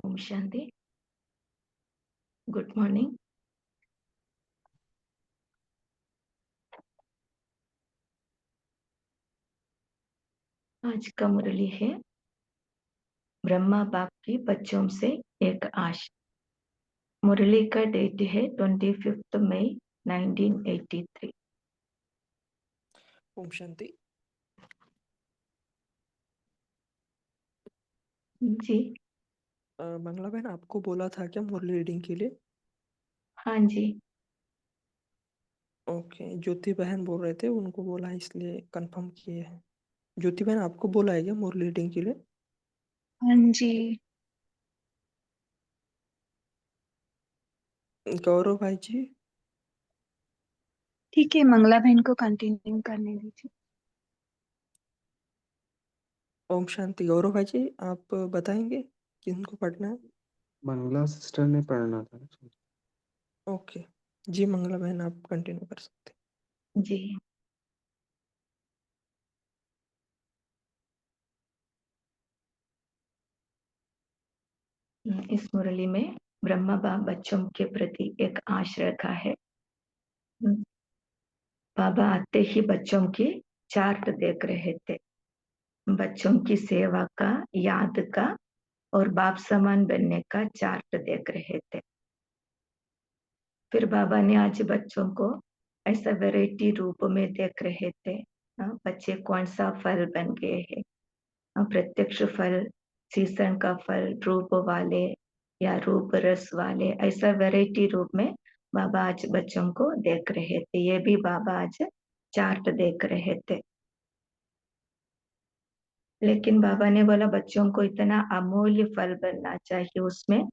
Om Shanti. Good morning. आज का मुरली है ब्रह्मा बाप की बच्चों से एक आश। मुरली का डेट है 25 मई 1983। ओम शांति। जी मंगला बहन, आपको बोला था क्या मुरली रीडिंग के लिए? हाँ जी। ओके, ज्योति बहन बोल रहे थे, उनको बोला इसलिए कंफर्म किए हैं। ज्योति बहन, आपको बोला है क्या मुरली रीडिंग के लिए? हाँ जी। गौरव भाई जी। ठीक है, मंगला बहन को कंटिन्यू करने दीजिए। ओम शांति। गौरव भाई जी, आप बताएंगे किनको पढ़ना है? मंगला सिस्टर ने पढ़ना था। ओके जी, मंगला बहन आप कंटिन्यू कर सकते जी इस मुरली में ब्रह्मा बाप बच्चों के प्रति एक आश रखा है। बाबा आते ही बच्चों की चार्ट देख रहे थे, बच्चों की सेवा का, याद का और बाप समान बनने का चार्ट देख रहे थे। फिर बाबा ने आज बच्चों को ऐसा वैरायटी रूप में देख रहे थे। बच्चे कौन सा फल बन गए हैं, प्रत्यक्ष फल, सीजन का फल, रूप वाले या रूप रस वाले, ऐसा वैरायटी रूप में बाबा आज बच्चों को देख रहे थे। ये भी बाबा आज चार्ट देख रहे थे। लेकिन बाबा ने बोला बच्चों को इतना अमूल्य फल बनना चाहिए, उसमें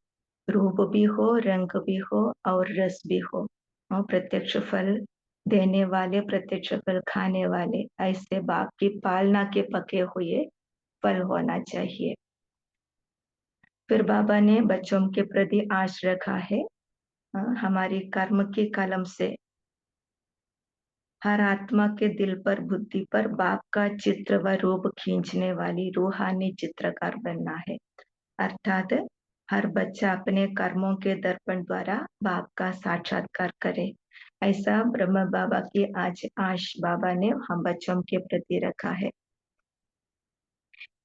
रूप भी हो, रंग भी हो और रस भी हो। और प्रत्यक्ष फल देने वाले, प्रत्यक्ष फल खाने वाले, ऐसे बाप की पालना के पके हुए फल होना चाहिए। फिर बाबा ने बच्चों के प्रति आश रखा है, हमारी कर्म की कलम से हर आत्मा के दिल पर, बुद्धि पर बाप का चित्र व रूप खींचने वाली रूहानी चित्रकार बनना है। अर्थात हर बच्चा अपने कर्मों के दर्पण द्वारा बाप का साक्षात्कार करे, ऐसा ब्रह्म बाबा की आज आश बाबा ने हम बच्चों के प्रति रखा है।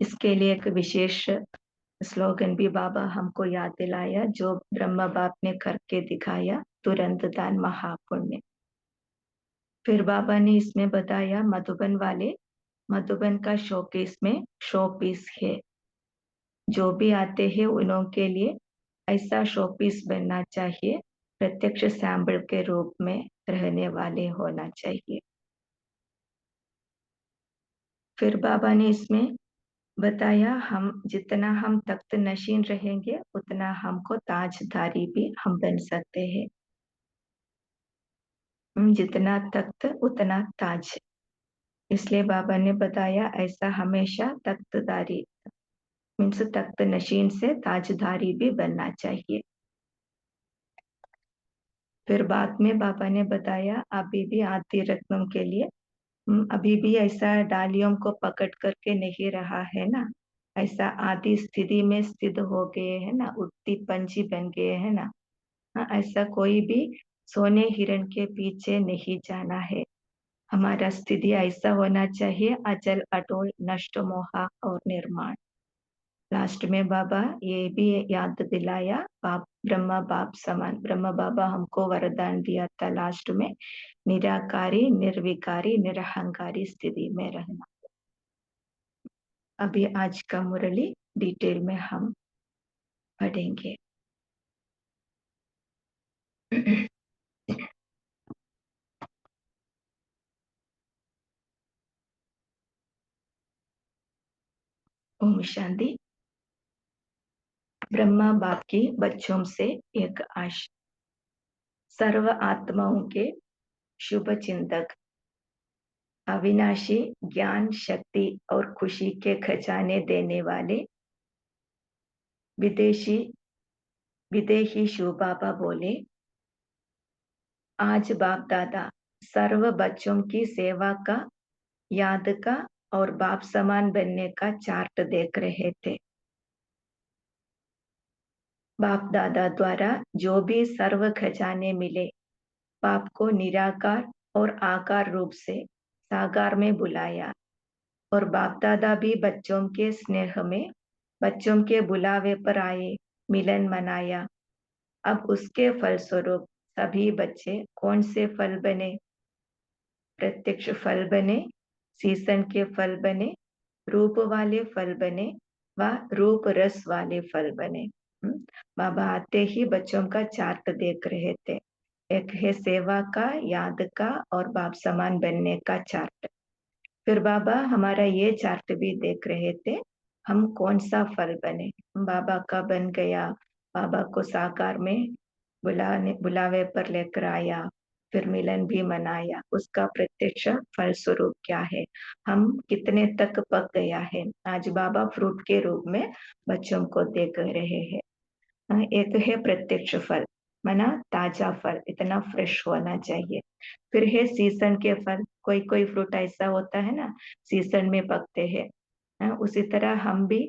इसके लिए एक विशेष स्लोगन भी बाबा हमको याद दिलाया, जो ब्रह्म बाप ने करके दिखाया, तुरंत दान महापुण्य। फिर बाबा ने इसमें बताया मधुबन वाले, मधुबन का शोकेस में शो पीस है, जो भी आते हैं उन्हों के लिए ऐसा शोपीस बनना चाहिए, प्रत्यक्ष सैंपल के रूप में रहने वाले होना चाहिए। फिर बाबा ने इसमें बताया हम जितना हम तख्त नशीन रहेंगे उतना हमको ताजदारी भी हम बन सकते हैं। जितना तख्त उतना ताज, इसलिए बाबा ने बताया ऐसा हमेशा तख्तदारी मीन्स तख्त नशीन से ताजदारी भी बनना चाहिए। फिर बाद में बाबा ने बताया अभी भी आदि रत्नों के लिए अभी भी ऐसा डालियों को पकड़ करके नहीं रहा है ना, ऐसा आदि स्थिति में स्थित हो गए है ना, उड़ती पंछी बन गए है ना। ऐसा कोई भी सोने हिरण के पीछे नहीं जाना है। हमारा स्थिति ऐसा होना चाहिए, अचल अटोल नष्ट मोहा और निर्माण। लास्ट में बाबा ये भी याद दिलाया, बाप ब्रह्मा बाप समान, ब्रह्मा बाबा हमको वरदान दिया था लास्ट में, निराकारी निर्विकारी निरहंकारी स्थिति में रहना। अभी आज का मुरली डिटेल में हम पढ़ेंगे। ओम शांति। ब्रह्मा बाप की बच्चों से एक आश। सर्व आत्माओं के शुभ चिंतक, अविनाशी ज्ञान शक्ति और खुशी के खजाने देने वाले विदेही शिव बाबा बोले, आज बाप दादा सर्व बच्चों की सेवा का, याद का और बाप समान बनने का चार्ट देख रहे थे। बाप दादा द्वारा जो भी सर्व खजाने मिले, बाप को निराकार और आकार रूप से साकार में बुलाया, और बाप दादा भी बच्चों के स्नेह में बच्चों के बुलावे पर आए, मिलन मनाया। अब उसके फलस्वरूप सभी बच्चे कौन से फल बने? प्रत्यक्ष फल बने, सीसन के फल बने, रूप वाले फल बने व रूप रस वाले फल बने। बाबा आते ही बच्चों का चार्ट देख रहे थे। एक है सेवा का, याद का और बाप समान बनने का चार्ट। फिर बाबा हमारा ये चार्ट भी देख रहे थे, हम कौन सा फल बने। बाबा का बन गया, बाबा को साकार में बुलावे पर लेकर आया, फिर मिलन भी मनाया। उसका प्रत्यक्ष फल स्वरूप क्या है, हम कितने तक पक गया है। आज बाबा फ्रूट के रूप में बच्चों को देख रहे हैं। एक है प्रत्यक्ष फल, माना ताजा फल, इतना फ्रेश होना चाहिए। फिर है सीजन के फल, कोई कोई फ्रूट ऐसा होता है ना सीजन में पकते हैं। उसी तरह हम भी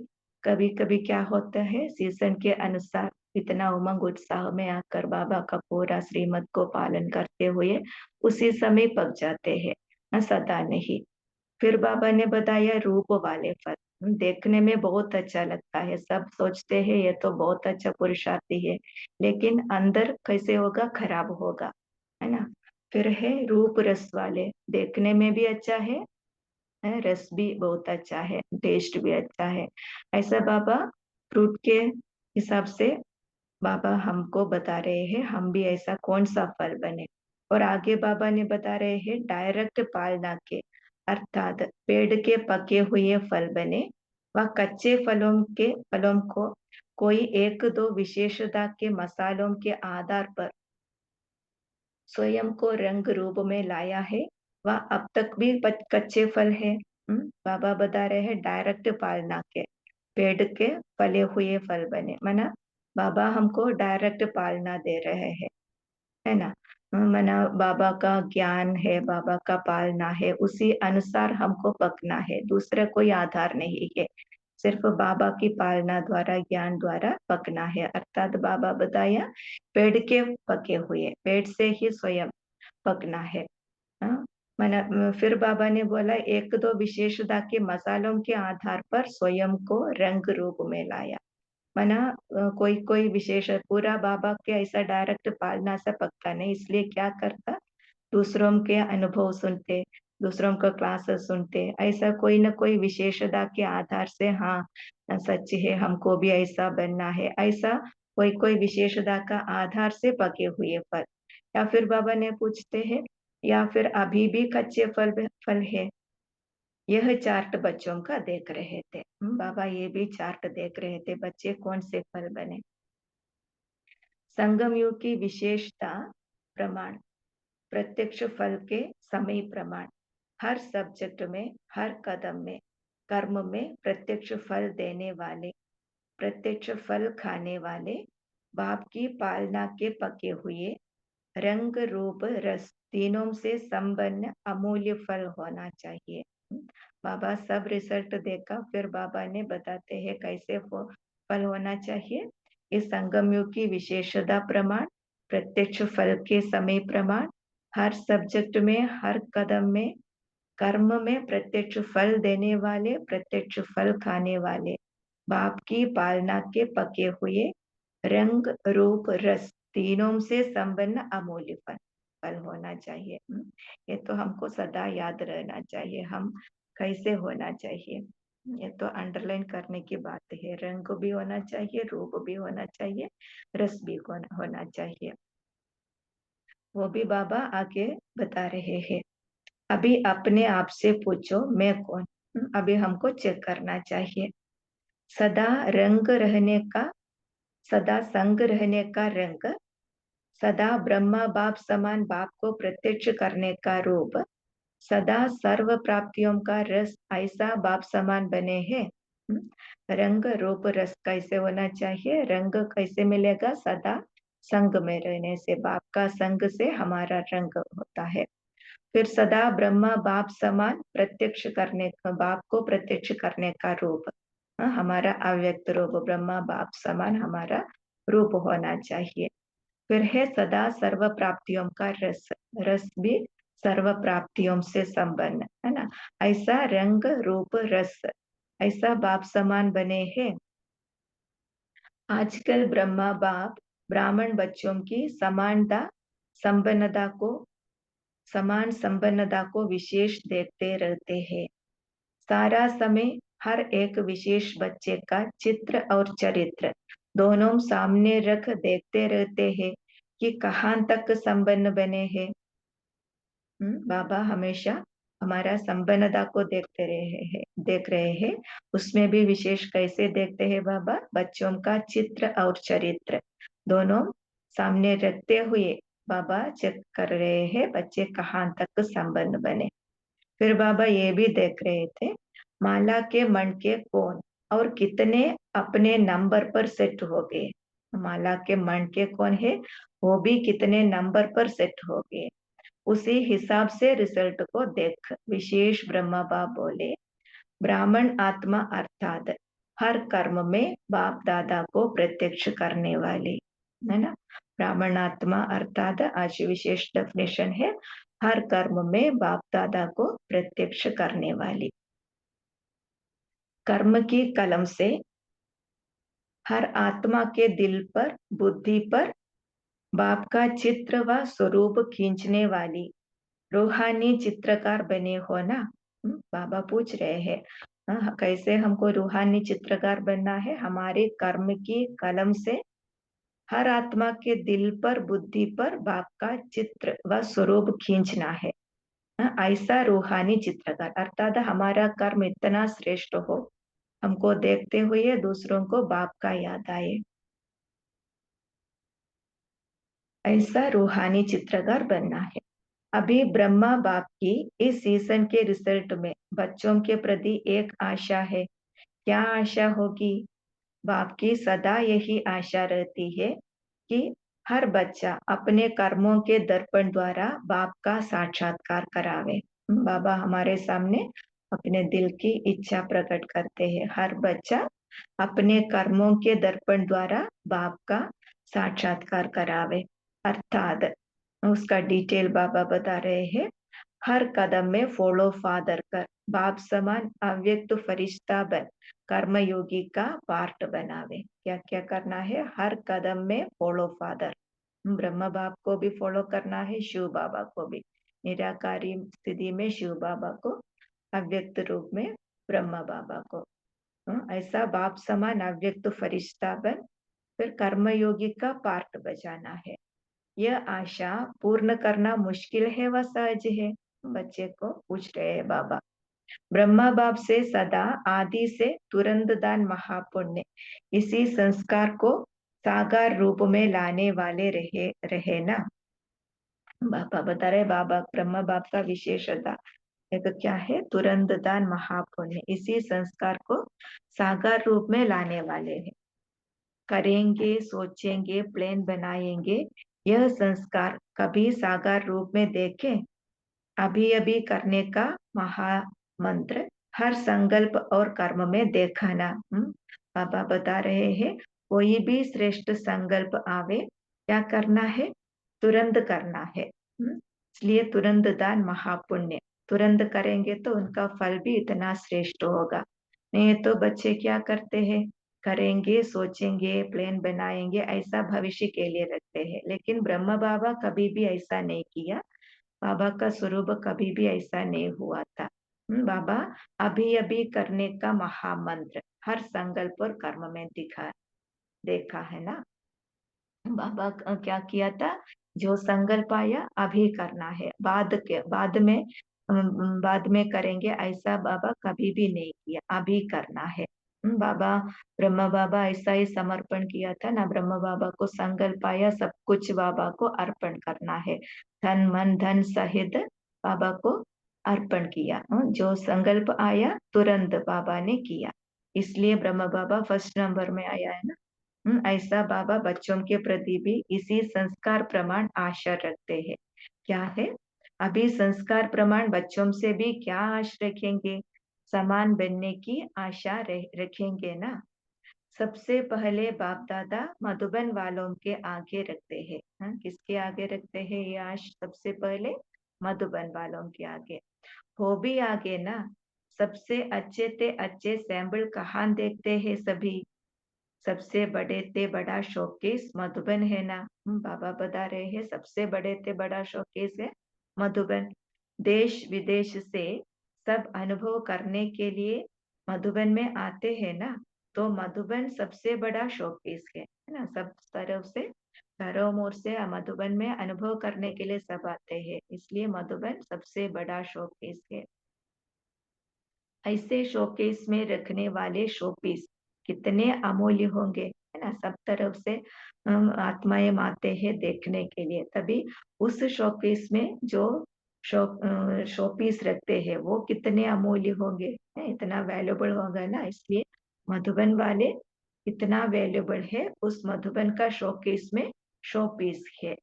कभी कभी क्या होता है सीजन के अनुसार इतना उमंग उत्साह में आकर बाबा का पूरा श्रीमत को पालन करते हुए उसी समय पक जाते हैं, सदा नहीं। फिर बाबा ने बताया रूप वाले फल, देखने में बहुत अच्छा लगता है, सब सोचते हैं ये तो बहुत अच्छा पुरुषार्थी है, लेकिन अंदर कैसे होगा, खराब होगा, है ना। फिर है रूप रस वाले, देखने में भी अच्छा है, रस भी बहुत अच्छा है, टेस्ट भी अच्छा है। ऐसा बाबा फ्रूट के हिसाब से बाबा हमको बता रहे हैं, हम भी ऐसा कौन सा फल बने। और आगे बाबा ने बता रहे हैं डायरेक्ट पालना के, अर्थात पेड़ के पके हुए फल बने व कच्चे फलों को कोई एक दो विशेषता के मसालों के आधार पर स्वयं को रंग रूप में लाया है, वह अब तक भी कच्चे फल है। बाबा बता रहे हैं डायरेक्ट पालना के, पेड़ के फले हुए फल बने, माना बाबा हमको डायरेक्ट पालना दे रहे हैं, है ना। माना बाबा का ज्ञान है, बाबा का पालना है, उसी अनुसार हमको पकना है, दूसरा कोई आधार नहीं है। सिर्फ बाबा की पालना द्वारा, ज्ञान द्वारा पकना है। अर्थात बाबा बताया पेड़ के पके हुए, पेड़ से ही स्वयं पकना है। फिर बाबा ने बोला एक दो विशेषता के मसालों के आधार पर स्वयं को रंग रूप में लाया। मना कोई कोई विशेष, पूरा बाबा के ऐसा डायरेक्ट पालना से पक्का नहीं, इसलिए क्या करता, दूसरों के अनुभव सुनते, दूसरों का क्लासेस सुनते, ऐसा कोई न कोई विशेषता के आधार से, हाँ सच है हमको भी ऐसा बनना है, ऐसा कोई कोई विशेषता का आधार से पके हुए फल। या फिर बाबा ने पूछते हैं या फिर अभी भी कच्चे फल है। यह चार्ट बच्चों का देख रहे थे। बाबा ये भी चार्ट देख रहे थे, बच्चे कौन से फल बने। संगम युग की विशेषता प्रमाण, प्रत्यक्ष फल के समय प्रमाण, हर सब्जेक्ट में, हर कदम में, कर्म में प्रत्यक्ष फल देने वाले, प्रत्यक्ष फल खाने वाले, बाप की पालना के पके हुए, रंग रूप रस तीनों से संपन्न अमूल्य फल होना चाहिए। बाबा सब रिजल्ट देखा, फिर बाबा ने बताते हैं कैसे फल होना चाहिए। इस संगम युग की विशेषता प्रमाण, प्रत्यक्ष फल के समय प्रमाण, हर सब्जेक्ट में, हर कदम में, कर्म में प्रत्यक्ष फल देने वाले, प्रत्यक्ष फल खाने वाले, बाप की पालना के पके हुए, रंग रूप रस तीनों से संपन्न अमूल्य फल होना चाहिए। ये तो हमको सदा याद रहना चाहिए, हम कैसे होना चाहिए। ये तो अंडरलाइन करने की बात है, रंग भी होना चाहिए, रूप भी होना चाहिए, रस भी होना चाहिए। वो भी बाबा आगे बता रहे हैं। अभी अपने आप से पूछो मैं कौन। अभी हमको चेक करना चाहिए। सदा रंग रहने का, सदा संग रहने का रंग, सदा ब्रह्मा बाप समान बाप को प्रत्यक्ष करने का रूप, सदा सर्व प्राप्तियों का रस, ऐसा बाप समान बने हैं। रंग रूप रस कैसे होना चाहिए, रंग कैसे मिलेगा, सदा संग में रहने से, बाप का संग से हमारा रंग होता है। फिर सदा ब्रह्मा बाप समान प्रत्यक्ष करने का, बाप को प्रत्यक्ष करने का रूप, हमारा अव्यक्त रूप, ब्रह्मा बाप समान हमारा रूप होना चाहिए। फिर है सदा सर्व प्राप्तियों का रस, रस भी सर्व प्राप्तियों से संपन्न है ना। ऐसा रंग रूप रस ऐसा बाप समान बने हैं। आजकल ब्रह्मा बाप ब्राह्मण बच्चों की समान संपन्नता को विशेष देखते रहते हैं। सारा समय हर एक विशेष बच्चे का चित्र और चरित्र दोनों सामने रख देखते रहते हैं कि कहाँ तक संपन्न बने हैं। बाबा हमेशा हमारा संपन्नता को देख रहे हैं। उसमें भी विशेष कैसे देखते हैं बाबा? बच्चों का चित्र और चरित्र दोनों सामने रखते हुए बाबा चेक कर रहे हैं बच्चे कहाँ तक संपन्न बने। फिर बाबा ये भी देख रहे थे माला के मणके कौन और कितने अपने नंबर पर सेट हो गए। माला के मणके कौन है, वो भी कितने नंबर पर सेट हो गए। उसी हिसाब से रिजल्ट को देख विशेष ब्रह्मा बाप बोले, ब्राह्मण आत्मा अर्थात हर कर्म में बाप दादा को प्रत्यक्ष करने वाली है ना। ब्राह्मण आत्मा अर्थात आज विशेष डेफिनेशन है, हर कर्म में बाप दादा को प्रत्यक्ष करने वाली। कर्म की कलम से हर आत्मा के दिल पर बुद्धि पर बाप का चित्र व स्वरूप खींचने वाली रूहानी चित्रकार बने हो ना। बाबा पूछ रहे हैं कैसे हमको रूहानी चित्रकार बनना है? हमारे कर्म की कलम से हर आत्मा के दिल पर बुद्धि पर बाप का चित्र व स्वरूप खींचना है। ऐसा रूहानी चित्रकार अर्थात हमारा कर्म इतना श्रेष्ठ हो, हमको देखते हुए दूसरों को बाप का याद आए, ऐसा रूहानी चित्रकार बनना है। अभी ब्रह्मा बाप की इस सीजन के रिजल्ट में बच्चों के प्रति एक आशा है। क्या आशा होगी? बाप की सदा यही आशा रहती है कि हर बच्चा अपने कर्मों के दर्पण द्वारा बाप का साक्षात्कार करावे। बाबा हमारे सामने अपने दिल की इच्छा प्रकट करते हैं, हर बच्चा अपने कर्मों के दर्पण द्वारा बाप का साक्षात्कार करावे। अर्थात उसका डिटेल बाबा बता रहे हैं, हर कदम में फॉलो फादर कर बाप समान अव्यक्त फरिश्ता बन कर्मयोगी का पार्ट बनावे। क्या क्या करना है? हर कदम में फॉलो फादर, ब्रह्मा बाप को भी फॉलो करना है, शिव बाबा को भी, निराकारी स्थिति में शिव बाबा को, अव्यक्त रूप में ब्रह्मा बाबा को। ऐसा बाप समान अव्यक्त फरिश्ता बन फिर कर्मयोगी का पार्ट बजाना है। यह आशा पूर्ण करना मुश्किल है व सहज है? बच्चे को पूछ रहे हैं बाबा। ब्रह्मा बाप से सदा आदि से तुरंत दान महापुण्य इसी संस्कार को साकार रूप में लाने वाले रहे ना। बाबा बता रहे, बाबा ब्रह्मा बाप का विशेषता एक क्या है? तुरंत दान महापुण्य इसी संस्कार को साकार रूप में लाने वाले हैं। करेंगे, सोचेंगे, प्लान बनाएंगे, यह संस्कार कभी साकार रूप में देखें? अभी अभी करने का महामंत्र हर संकल्प और कर्म में देखा ना। बाबा बता रहे हैं, कोई भी श्रेष्ठ संकल्प आवे क्या करना है? तुरंत करना है। इसलिए तुरंत दान महापुण्य, तुरंत करेंगे तो उनका फल भी इतना श्रेष्ठ होगा। नहीं तो बच्चे क्या करते हैं? करेंगे, सोचेंगे, प्लान बनाएंगे, ऐसा भविष्य के लिए रखते हैं। लेकिन ब्रह्मा बाबा कभी भी ऐसा नहीं किया, बाबा का स्वरूप कभी भी ऐसा नहीं हुआ था। बाबा अभी अभी करने का महामंत्र हर संकल्प और कर्म में देखा है ना। बाबा क्या किया था? जो संकल्प आया अभी करना है, बाद में करेंगे, ऐसा बाबा कभी भी नहीं किया, अभी करना है। बाबा ब्रह्मा बाबा ऐसा ही समर्पण किया था ना। ब्रह्मा बाबा को संकल्प आया, सब कुछ बाबा को अर्पण करना है, तन मन धन सहित बाबा को अर्पण किया। जो संकल्प आया तुरंत बाबा ने किया, इसलिए ब्रह्मा बाबा फर्स्ट नंबर में आया है ना। ऐसा बाबा बच्चों के प्रति भी इसी संस्कार प्रमाण आशा रखते हैं। क्या है? अभी संस्कार प्रमाण बच्चों से भी क्या आशा रखेंगे? समान बनने की आशा रखेंगे ना। सबसे पहले बाप दादा मधुबन वालों के आगे रखते हैं। हाँ, किसके आगे रखते हैं ये आज सबसे पहले? मधुबन वालों के आगे। हो भी आगे ना, सबसे अच्छे सैंपल कहाँ देखते हैं सभी? सबसे बड़े ते बड़ा शोकेस मधुबन है ना। बाबा बता रहे हैं सबसे बड़े ते बड़ा शोकेस है मधुबन। देश विदेश से सब अनुभव करने के लिए मधुबन में आते हैं ना, तो मधुबन सबसे बड़ा शोकेस है ना। सब तरफ से चारों ओर से मधुबन में अनुभव करने के लिए सब आते हैं, इसलिए मधुबन सबसे बड़ा शोकेस है। ऐसे शोकेस में रखने वाले शोपीस कितने अमूल्य होंगे, है ना। सब तरफ से आत्माएं आते हैं देखने के लिए, तभी उस शोकेस में जो शोपीस रखते हैं वो कितने अमूल्य होंगे, है, इतना वैल्यूबल होगा ना। इसलिए मधुबन वाले इतना वैल्यूबल है, उस मधुबन का शोकेस में शोपीस है।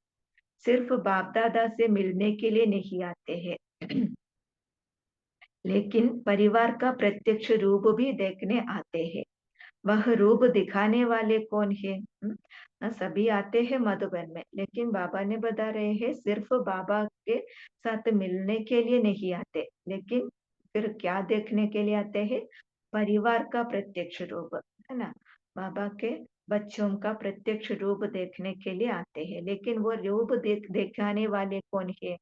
सिर्फ बाप दादा से मिलने के लिए नहीं आते हैं लेकिन परिवार का प्रत्यक्ष रूप भी देखने आते हैं। वह रूप दिखाने वाले कौन है? सभी आते हैं मधुबन में, लेकिन बाबा ने बता रहे हैं सिर्फ बाबा के साथ मिलने के लिए नहीं आते, लेकिन फिर क्या देखने के लिए आते हैं? परिवार का प्रत्यक्ष रूप, है ना। बाबा के बच्चों का प्रत्यक्ष रूप देखने के लिए आते हैं, लेकिन वो रूप दिखाने वाले कौन है?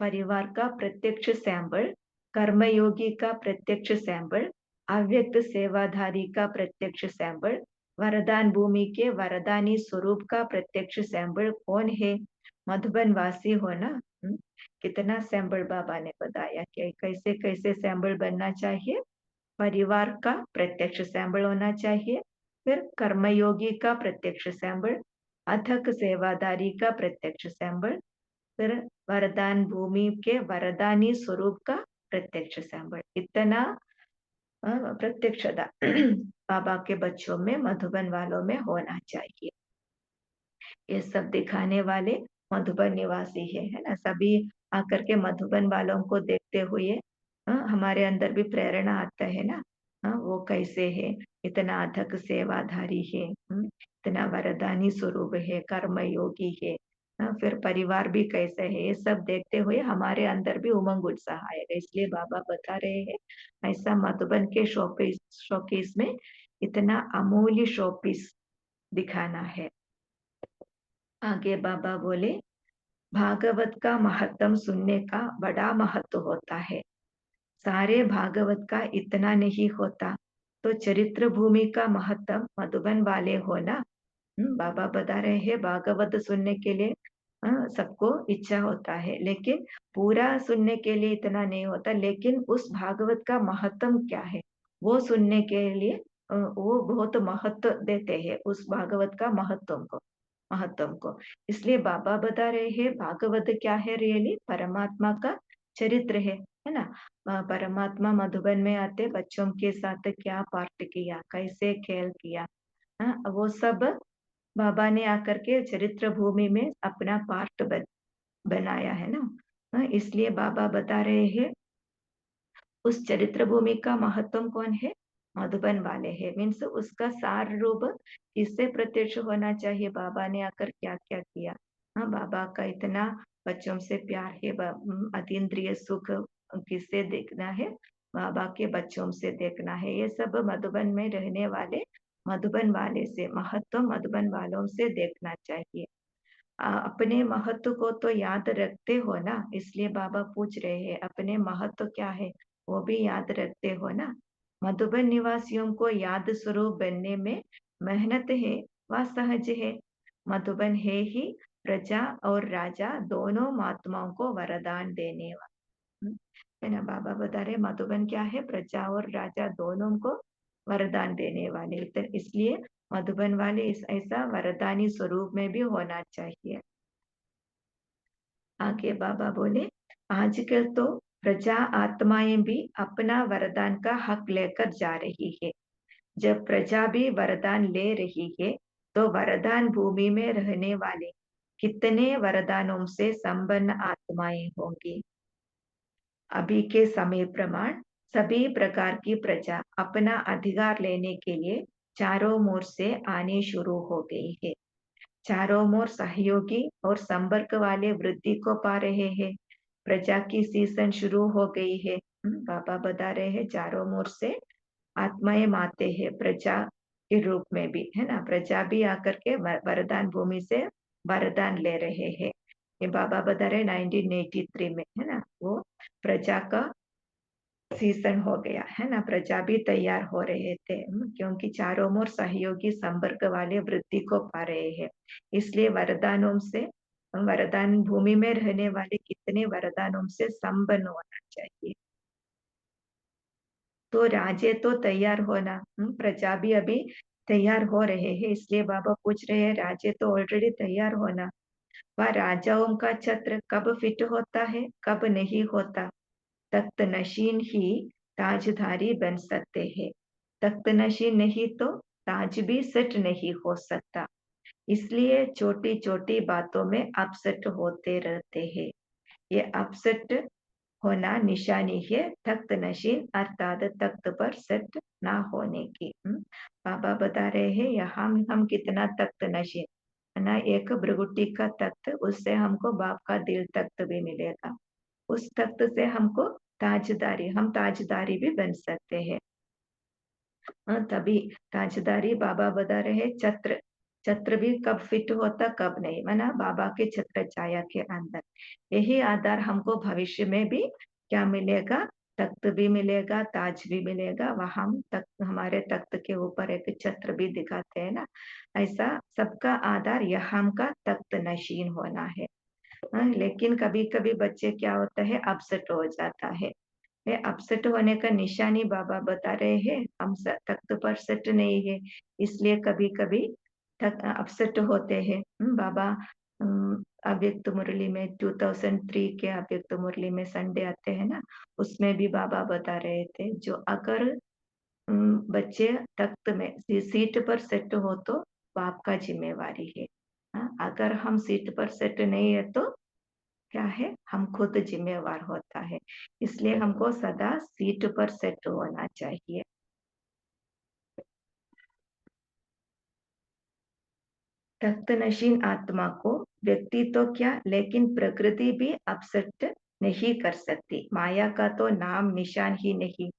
परिवार का प्रत्यक्ष सैंपल, कर्मयोगी का प्रत्यक्ष सैंपल, अव्यक्त सेवाधारी का प्रत्यक्ष सैंपल, वरदान भूमि के वरदानी स्वरूप का प्रत्यक्ष सैंपल कौन है? मधुबन वासी हो ना। कितना सैंपल बाबा ने बताया कि कैसे कैसे सैंपल बनना चाहिए। परिवार का प्रत्यक्ष सैंपल होना चाहिए, फिर कर्मयोगी का प्रत्यक्ष सैंपल, अथक सेवादारी का प्रत्यक्ष सैंपल, फिर वरदान भूमि के वरदानी स्वरूप का प्रत्यक्ष सैंपल। इतना प्रत्यक्षता बाबा के बच्चों में, मधुबन वालों में होना चाहिए। ये सब दिखाने वाले मधुबन निवासी है ना। सभी आकर के मधुबन वालों को देखते हुए हमारे अंदर भी प्रेरणा आता है ना। वो कैसे है, इतना अथक सेवाधारी है, इतना वरदानी स्वरूप है, कर्मयोगी है, फिर परिवार भी कैसे है, ये सब देखते हुए हमारे अंदर भी उमंग उत्साह आएगा। इसलिए बाबा बता रहे हैं ऐसा मधुबन के शोकेस में इतना अमूल्य शोपीस दिखाना है। आगे बाबा बोले भागवत का महत्व सुनने का बड़ा महत्व होता है। सारे भागवत का इतना नहीं होता, तो चरित्र भूमि का महत्व मधुबन वाले हो ना। बाबा बता रहे हैं भागवत सुनने के लिए सबको इच्छा होता है, लेकिन पूरा सुनने के लिए इतना नहीं होता। लेकिन उस भागवत का महत्व क्या है वो सुनने के लिए वो बहुत महत्व देते हैं उस भागवत का महत्व को। इसलिए बाबा बता रहे हैं भागवत क्या है? रियली परमात्मा का चरित्र है ना। परमात्मा मधुबन में आते बच्चों के साथ क्या पार्ट किया, कैसे खेल किया, वो सब बाबा ने आकर के चरित्र भूमि में अपना पार्ट बनाया है ना। इसलिए बाबा बता रहे हैं उस चरित्र भूमि का महत्व कौन है? मधुबन वाले हैं। मीन्स उसका सार रूप किससे प्रत्यक्ष होना चाहिए? बाबा ने आकर क्या क्या किया। बाबा का इतना बच्चों से प्यार है, अतीन्द्रिय सुख किससे देखना है? बाबा के बच्चों से देखना है। ये सब मधुबन में रहने वाले मधुबन वाले से, महत्व मधुबन वालों से देखना चाहिए। अपने महत्व को तो याद रखते हो ना, इसलिए बाबा पूछ रहे हैं अपने महत्व क्या है वो भी याद रखते हो ना। मधुबन निवासियों को याद स्वरूप बनने में मेहनत है व सहज है। मधुबन है ही प्रजा और राजा दोनों महात्माओं को वरदान देने वाला, है ना। बाबा बता रहे मधुबन क्या है? प्रजा और राजा दोनों को वरदान देने वाले। तो इसलिए मधुबन वाले ऐसा वरदानी स्वरूप में भी होना चाहिए। आगे बाबा बोले आजकल तो प्रजा आत्माएं भी अपना वरदान का हक लेकर जा रही है। जब प्रजा भी वरदान ले रही है, तो वरदान भूमि में रहने वाले कितने वरदानों से संपन्न आत्माएं होंगी। अभी के समय प्रमाण सभी प्रकार की प्रजा अपना अधिकार लेने के लिए चारों ओर से आनी शुरू हो गई है। चारों ओर सहयोगी और संपर्क वाले वृद्धि को पा रहे हैं। प्रजा की सीजन शुरू हो गई है। बाबा बता रहे हैं चारों ओर से आत्माएं आते हैं प्रजा के रूप में भी, है ना। प्रजा भी आकर के वरदान भूमि से वरदान ले रहे हैं। ये बाबा बता रहे 1983 में, है ना, वो प्रजा का सीजन हो गया, है ना। प्रजा भी तैयार हो रहे थे, क्योंकि चारों ओर सहयोगी संपर्क वाले वृद्धि को पा रहे हैं। इसलिए वरदानों से, वरदान भूमि में रहने वाले कितने वरदानों से संपन्न होना चाहिए। तो राजे तो तैयार होना, प्रजा भी अभी तैयार हो रहे हैं। इसलिए बाबा पूछ रहे हैं राजे तो ऑलरेडी तैयार होना। वह राजाओं का छत्र कब फिट होता है, कब नहीं होता। तख्त नशीन ही ताजधारी बन सकते हैं। तख्त नशीन नहीं तो ताज भी सेट नहीं हो सकता। इसलिए छोटी छोटी बातों में अपसेट होते रहते हैं। ये अपसेट होना निशानी है तख्त नशीन अर्थात तख्त पर सेट ना होने की। बाबा बता रहे हैं यहाँ हम कितना तख्त नशीन, है ना। एक भृगुटी का तख्त, उससे हमको बाप का दिल तख्त भी मिलेगा। उस तख्त से हमको ताजदारी, हम ताजदारी भी बन सकते हैं। तभी ताजदारी बाबा बता रहे छत्र, छत्र भी कब फिट होता कब नहीं, माना बाबा के छत्र छाया के अंदर। यही आधार हमको भविष्य में भी क्या मिलेगा, तख्त भी मिलेगा, ताज भी मिलेगा। वहां तख्त, हमारे तख्त के ऊपर एक छत्र भी दिखाते हैं ना। ऐसा सबका आधार यहाँ का तख्त नशीन होना है। लेकिन कभी कभी बच्चे क्या होता है, अपसेट हो जाता है। ये अपसेट होने का निशानी बाबा बता रहे हैं हम तख्त पर सेट नहीं है, इसलिए कभी कभी अपसेट होते हैं। बाबा अव्यक्त मुरली में 2003 के अव्यक्त मुरली में संडे आते हैं ना, उसमें भी बाबा बता रहे थे जो अगर बच्चे तख्त में सीट पर सेट हो तो बाप का जिम्मेवारी है। अगर हम सीट पर सेट नहीं है तो क्या है, हम खुद जिम्मेवार होता है। इसलिए हमको सदा सीट पर सेट होना चाहिए। तख्त नशीन आत्मा को व्यक्ति तो क्या, लेकिन प्रकृति भी अपसेट नहीं कर सकती। माया का तो नाम निशान ही नहीं,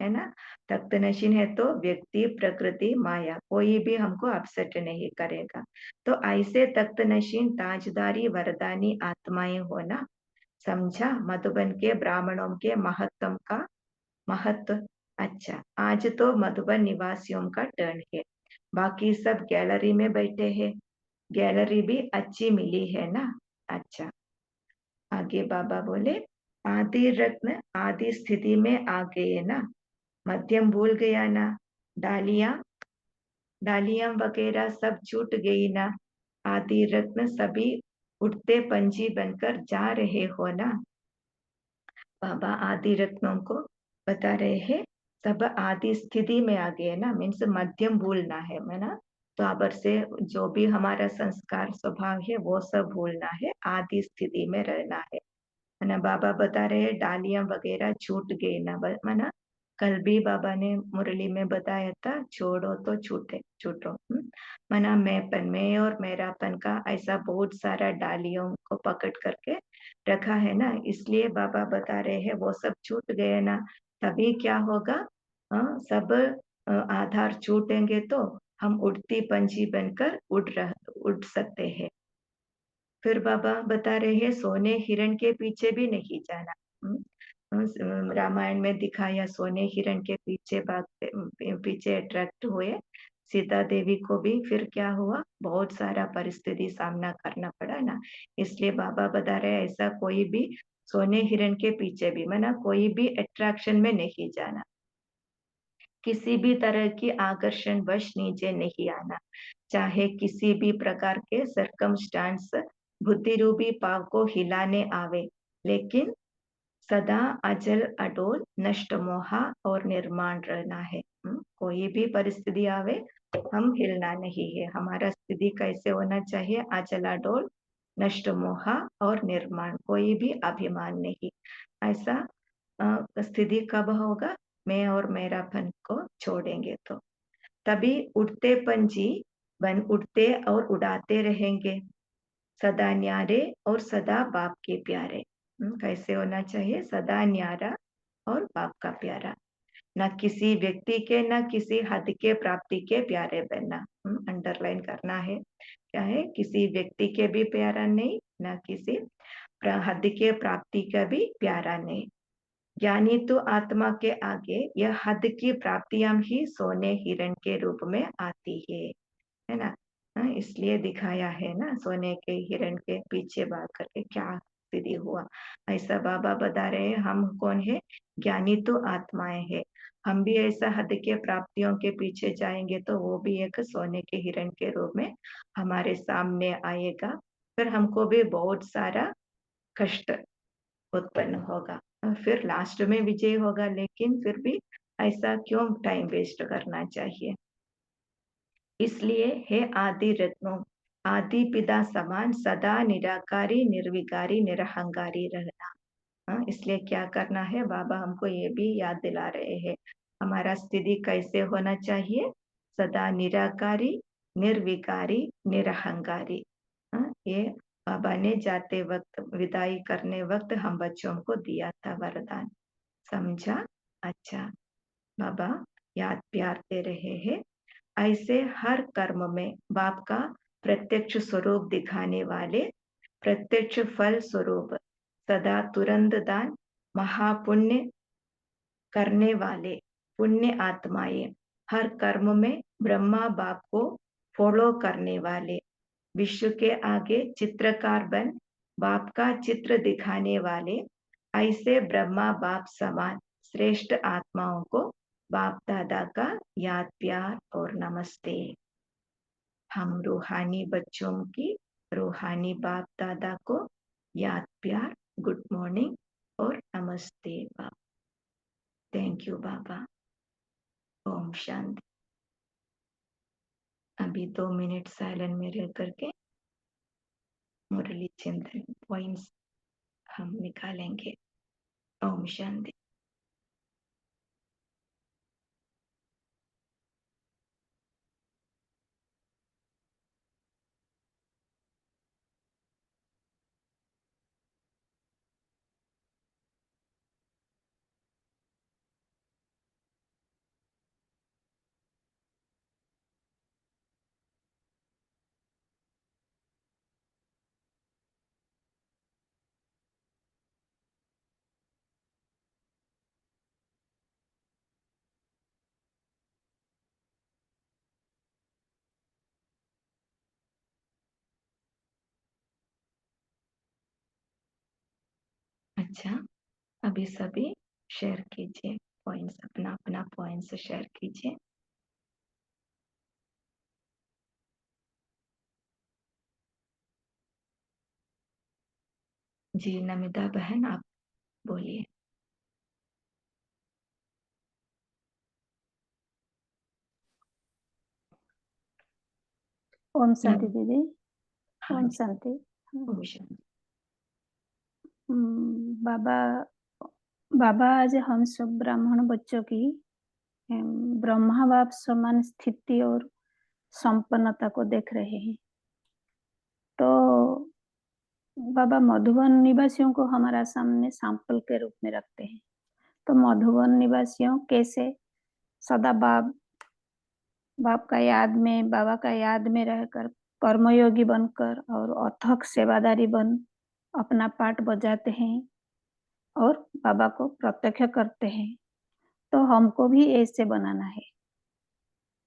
है ना। तख्त नशीन है तो व्यक्ति, प्रकृति, माया कोई भी हमको अपसेट नहीं करेगा। तो ऐसे तख्त नशीन ताजदारी वरदानी आत्माएं होना, समझा। मधुबन के ब्राह्मणों के महत्व का महत्व। अच्छा, आज तो मधुबन निवासियों का टर्न है। बाकी सब गैलरी में बैठे हैं। गैलरी भी अच्छी मिली है ना। अच्छा, आगे बाबा बोले आदि रत्न आदि स्थिति में आ गए ना, मध्यम भूल गया ना, डालियां डालियां वगैरह सब छूट गई ना। आदि रत्न सभी उठते पंछी बनकर जा रहे हो ना। बाबा आदि रत्नों को बता रहे हैं सब आदि स्थिति में आ गए ना, मीन्स मध्यम भूलना है ना। तो अब से जो भी हमारा संस्कार स्वभाव है वो सब भूलना है, आदि स्थिति में रहना है ना। बाबा बता रहे हैं डालियां वगैरह छूट गई ना, मना कल भी बाबा ने मुरली में बताया था छोड़ो तो छूटे छूटो। मना मैंपन, मैं और मेरापन का ऐसा बहुत सारा डालियों को पकड़ करके रखा है ना, इसलिए बाबा बता रहे हैं वो सब छूट गए ना। तभी क्या होगा, सब आधार छूटेंगे तो हम उड़ती पंछी बनकर उड़ सकते हैं। फिर बाबा बता रहे हैं सोने हिरण के पीछे भी नहीं जाना। रामायण में दिखाया सोने हिरण के पीछे पीछे अट्रैक्ट हुए सीता देवी को भी, फिर क्या हुआ, बहुत सारा परिस्थिति सामना करना पड़ा ना। इसलिए बाबा बता रहे हैं ऐसा कोई भी सोने हिरण के पीछे भी, माना कोई भी अट्रैक्शन में नहीं जाना, किसी भी तरह की आकर्षण वश नीचे नहीं आना, चाहे किसी भी प्रकार के सरकमस्टांस बुद्धि रूपी पाव को हिलाने आवे, लेकिन सदा अचल अटोल नष्ट मोहा और निर्माण रहना है। कोई भी परिस्थिति आवे हम हिलना नहीं है। हमारा स्थिति कैसे होना चाहिए, अचल अटोल नष्ट मोहा और निर्माण, कोई भी अभिमान नहीं। ऐसा स्थिति कब होगा, मैं और मेरापन को छोड़ेंगे तो। तभी उड़ते पंछी बन उड़ते और उड़ाते रहेंगे, सदा न्यारे और सदा बाप के प्यारे। कैसे होना चाहिए? सदा न्यारा और बाप का प्यारा, न किसी व्यक्ति के न किसी हद के प्राप्ति के प्यारे बनना। अंडरलाइन करना है, क्या है? किसी व्यक्ति के भी प्यारा नहीं, न किसी हद के प्राप्ति का भी प्यारा नहीं। ज्ञानी तो आत्मा के आगे यह हद की प्राप्तियां ही सोने हिरण के रूप में आती है ना? इसलिए दिखाया है ना, सोने के हिरण के पीछे भाग करके क्या स्थिति हुआ। ऐसा बाबा बता रहे हैं, हम कौन है? ज्ञानी तो आत्माएं है। हम भी ऐसा हद के प्राप्तियों के पीछे जाएंगे तो वो भी एक सोने के हिरण के रूप में हमारे सामने आएगा, फिर हमको भी बहुत सारा कष्ट उत्पन्न होगा, फिर लास्ट में विजय होगा। लेकिन फिर भी ऐसा क्यों टाइम वेस्ट करना चाहिए? इसलिए हे आदि रत्नों, आदि पिता समान सदा निराकारी निर्विकारी निरहंकारी रहना। इसलिए क्या करना है? बाबा हमको ये भी याद दिला रहे हैं, हमारा स्थिति कैसे होना चाहिए? सदा निराकारी निर्विकारी निरहंकारी। ये बाबा ने जाते वक्त, विदाई करने वक्त हम बच्चों को दिया था वरदान, समझा? अच्छा, बाबा याद प्यार दे रहे हैं। ऐसे हर कर्म में बाप का प्रत्यक्ष स्वरूप दिखाने वाले, प्रत्यक्ष फल स्वरूप सदा तुरंत दान महापुण्य करने वाले पुण्य आत्माएं, हर कर्म में ब्रह्मा बाप को फॉलो करने वाले, विश्व के आगे चित्रकार बन बाप का चित्र दिखाने वाले, ऐसे ब्रह्मा बाप समान श्रेष्ठ आत्माओं को बाप दादा का याद प्यार और नमस्ते। हम रूहानी बच्चों की रूहानी बाप दादा को याद प्यार, गुड मॉर्निंग और नमस्ते बाप। थैंक यू बाबा। ओम शांति। अभी 2 मिनट साइलेंट में रह करके मुरली चिंतन पॉइंट्स हम निकालेंगे। ओम शांति। अच्छा, अभी सभी शेयर कीजिए पॉइंट्स, अपना अपना पॉइंट्स शेयर कीजिए। जी नमिता बहन, आप बोलिए। ओम शांति नम- दीदी। हाँ ओम जी, शांति। ओम शांति। बाबा बाबा आज हम सब ब्राह्मण बच्चों की ब्रह्मा बाप समान स्थिति और संपन्नता को देख रहे हैं। तो बाबा मधुबन निवासियों को हमारा सामने सैंपल के रूप में रखते हैं। तो मधुबन निवासियों कैसे सदा बाप का याद में, बाबा का याद में रहकर कर्मयोगी बनकर और अथक सेवादारी बन अपना पाठ बजाते हैं और बाबा को प्रत्यक्ष करते हैं। तो हमको भी ऐसे बनाना है,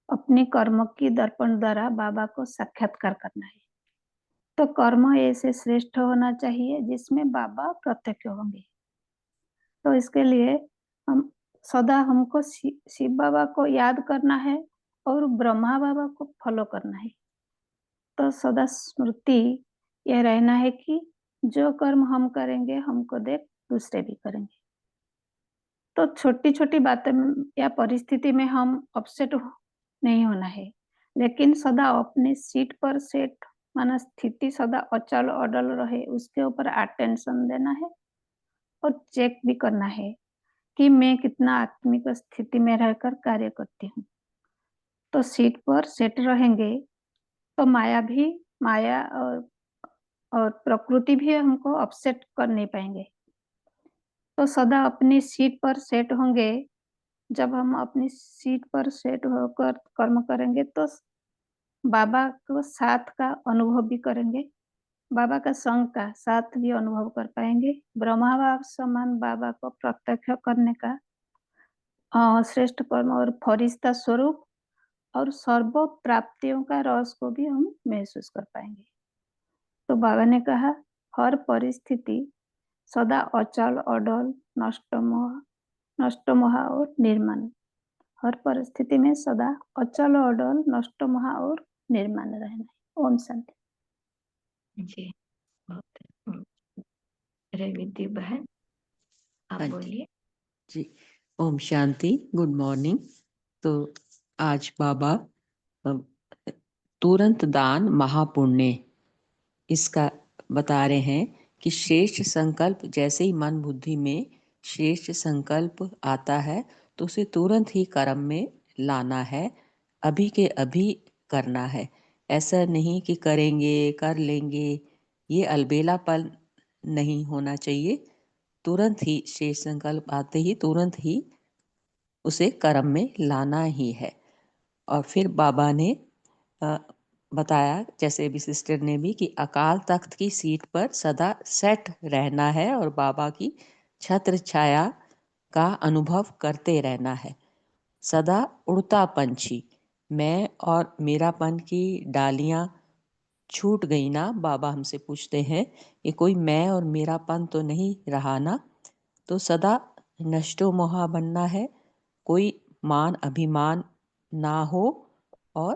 अपने कर्म की दर्पण द्वारा बाबा को साक्षात्कार करना है। तो कर्म ऐसे श्रेष्ठ होना चाहिए जिसमें बाबा प्रत्यक्ष होंगे। तो इसके लिए हम सदा हमको शिव बाबा को याद करना है और ब्रह्मा बाबा को फॉलो करना है। तो सदा स्मृति यह रहना है कि जो कर्म हम करेंगे हमको देख दूसरे भी करेंगे। तो छोटी छोटी बातें या परिस्थिति में हम अपसेट नहीं होना है, लेकिन सदा अपने सीट पर सेट माना स्थिति सदा अचल अडल रहे, उसके ऊपर अटेंशन देना है और चेक भी करना है कि मैं कितना आत्मिक स्थिति में रहकर कार्य करती हूँ। तो सीट पर सेट रहेंगे तो माया और प्रकृति भी हमको अपसेट कर नहीं पाएंगे। तो सदा अपनी सीट पर सेट होंगे। जब हम अपनी सीट पर सेट होकर कर्म करेंगे तो बाबा को साथ का अनुभव भी करेंगे, बाबा का संग का साथ भी अनुभव कर पाएंगे। ब्रह्मा बाप समान बाबा को प्रत्यक्ष करने का श्रेष्ठ कर्म और फरिश्ता स्वरूप और सर्व प्राप्तियों का रस को भी हम महसूस कर पाएंगे। तो बाबा ने कहा हर परिस्थिति सदा अचल अडल नष्ट मोह और निर्माण, हर परिस्थिति में सदा अचल अडल नष्ट मोह और निर्माण रहना है। ओम शांति। जी बहुत रेवती बहन आप हाँ जी बोलिए। जी। Om Shanti, good morning. तो आज बाबा तुरंत दान महापुण्य इसका बता रहे हैं कि श्रेष्ठ संकल्प जैसे ही मन बुद्धि में श्रेष्ठ संकल्प आता है तो उसे तुरंत ही कर्म में लाना है, अभी के अभी करना है। ऐसा नहीं कि करेंगे कर लेंगे, ये अलबेलापन नहीं होना चाहिए। तुरंत ही श्रेष्ठ संकल्प आते ही तुरंत ही उसे कर्म में लाना ही है। और फिर बाबा ने बताया, जैसे अभी सिस्टर ने भी, कि अकाल तख्त की सीट पर सदा सेट रहना है और बाबा की छत्र छाया का अनुभव करते रहना है। सदा उड़ता पंछी, मैं और मेरापन की डालियां छूट गई ना, बाबा हमसे पूछते हैं कि कोई मैं और मेरापन तो नहीं रहा ना। तो सदा नष्टो मोहा बनना है, कोई मान अभिमान ना हो और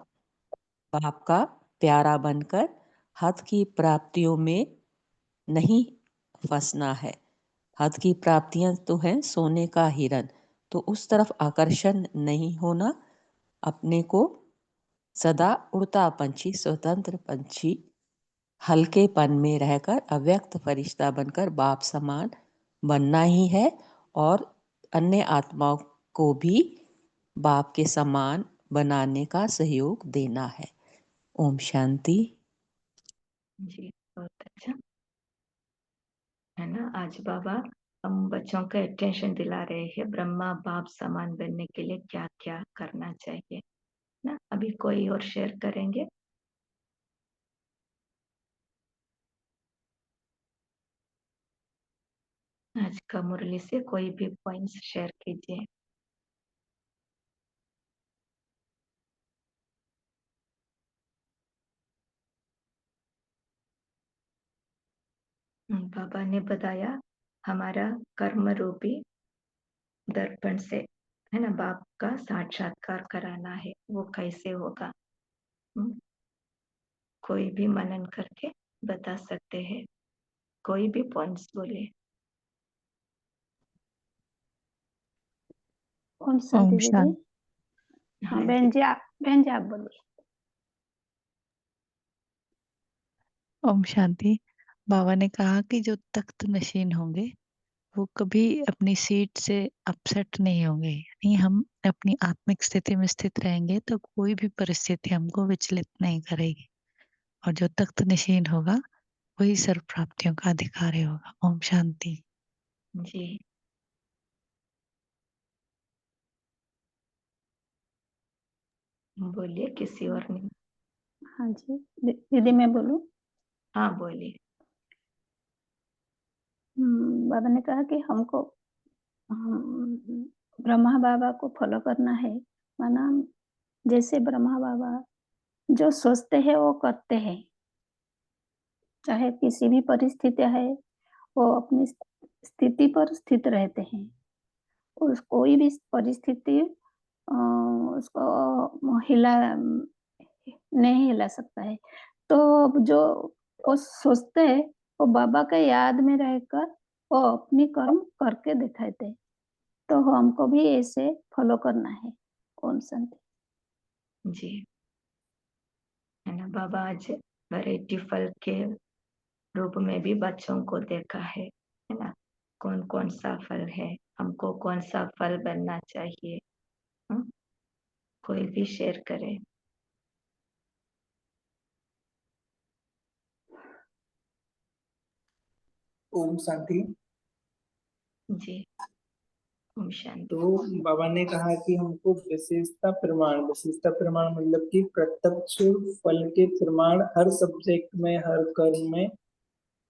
बाप का प्यारा बनकर हद की प्राप्तियों में नहीं फंसना है। हद की प्राप्तियां तो हैं सोने का हिरन, तो उस तरफ आकर्षण नहीं होना। अपने को सदा उड़ता पंछी, स्वतंत्र पंछी, हल्केपन में रहकर अव्यक्त फरिश्ता बनकर बाप समान बनना ही है और अन्य आत्माओं को भी बाप के समान बनाने का सहयोग देना है। ओम शांति। जी बहुत अच्छा है ना। आज बाबा हम बच्चों का अटेंशन दिला रहे हैं ब्रह्मा बाप समान बनने के लिए क्या क्या करना चाहिए ना। अभी कोई और शेयर करेंगे। आज का मुरली से कोई भी पॉइंट्स शेयर कीजिए। बाबा ने बताया हमारा कर्म रूपी दर्पण से है ना बाप का साक्षात्कार कराना है, वो कैसे होगा। कोई भी मनन करके बता सकते हैं, कोई भी पॉइंट्स बोले। ओम शांति ओम दीदी। शांति। हाँ बहन जी आप बोलिए। ओम शांति। बाबा ने कहा कि जो तख्त नशीन होंगे वो कभी अपनी सीट से अपसेट नहीं होंगे, यानी हम अपनी आत्मिक स्थिति में स्थित रहेंगे तो कोई भी परिस्थिति हमको विचलित नहीं करेगी। और जो तख्त नशीन होगा वही सर्व प्राप्तियों का अधिकारी होगा। ओम शांति। जी बोलिए किसी और ने। हाँ जी दीदी मैं बोलूं। हाँ बोलिए। बाबा ने कहा कि हमको ब्रह्मा बाबा को फॉलो करना है। माना जैसे ब्रह्मा बाबा जो सोचते हैं वो करते हैं, चाहे किसी भी परिस्थिति है वो अपनी स्थिति पर स्थित रहते हैं। उस कोई भी परिस्थिति उसको नहीं हिला सकता है। तो जो वो सोचते हैं वो बाबा के याद में रहकर वो अपनी कर्म करके दिखाते हैं। तो हमको भी ऐसे फॉलो करना है। ओम शांति। जी है ना। बाबा आज वैरायटी फल के रूप में भी बच्चों को देखा है ना। कौन कौन सा फल है, हमको कौन सा फल बनना चाहिए। कोई भी शेयर करे। ओम शांति। जी, ओम शांति। तो बाबा ने कहा कि हमको विशेषता प्रमाण मतलब कि प्रत्यक्ष फल के प्रमाण हर सब्जेक्ट में, हर कर्म में